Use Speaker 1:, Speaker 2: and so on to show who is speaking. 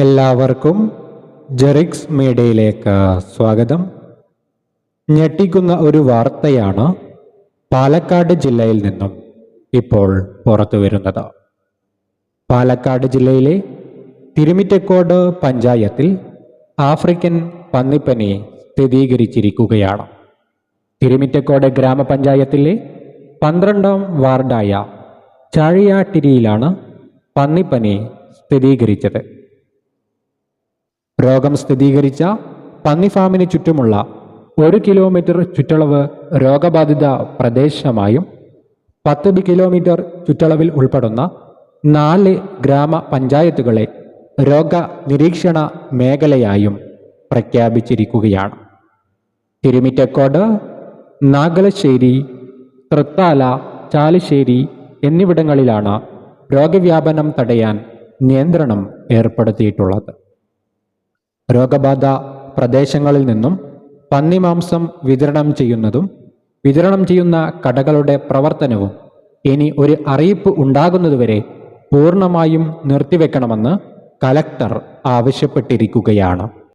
Speaker 1: എല്ലാവർക്കും ജെറിക്സ് മീഡിയയിലേക്ക് സ്വാഗതം. ഞെട്ടിക്കുന്ന ഒരു വാർത്തയാണ് പാലക്കാട് ജില്ലയിൽ നിന്നും ഇപ്പോൾ പുറത്തു വരുന്നത്. പാലക്കാട് ജില്ലയിലെ തിരുമിറ്റക്കോട് പഞ്ചായത്തിൽ ആഫ്രിക്കൻ പന്നിപ്പനി സ്ഥിരീകരിച്ചിരിക്കുകയാണ്. തിരുമിറ്റക്കോട് ഗ്രാമപഞ്ചായത്തിലെ 12ാം വാർഡായ ചാഴിയാട്ടിരിയിലാണ് പന്നിപ്പനി സ്ഥിരീകരിച്ചത്. രോഗം സ്ഥിരീകരിച്ച പന്നി ഫാമിന് ചുറ്റുമുള്ള 1 കിലോമീറ്റർ ചുറ്റളവ് രോഗബാധിത പ്രദേശമായും 10 കിലോമീറ്റർ ചുറ്റളവിൽ ഉൾപ്പെടുന്ന 4 ഗ്രാമപഞ്ചായത്തുകളെ രോഗ നിരീക്ഷണ മേഖലയായും പ്രഖ്യാപിച്ചിരിക്കുകയാണ്. തിരുമിറ്റക്കോട്, നാഗലശ്ശേരി, തൃത്താല, ചാലിശ്ശേരി എന്നിവിടങ്ങളിലാണ് രോഗവ്യാപനം തടയാൻ നിയന്ത്രണം ഏർപ്പെടുത്തിയിട്ടുള്ളത്. രോഗബാധ പ്രദേശങ്ങളിൽ നിന്നും പന്നിമാംസം വിതരണം ചെയ്യുന്ന കടകളുടെ പ്രവർത്തനവും ഇനി ഒരു അറിയിപ്പ് ഉണ്ടാകുന്നതുവരെ പൂർണ്ണമായും നിർത്തിവെക്കണമെന്ന് കലക്ടർ ആവശ്യപ്പെട്ടിരിക്കുകയാണ്.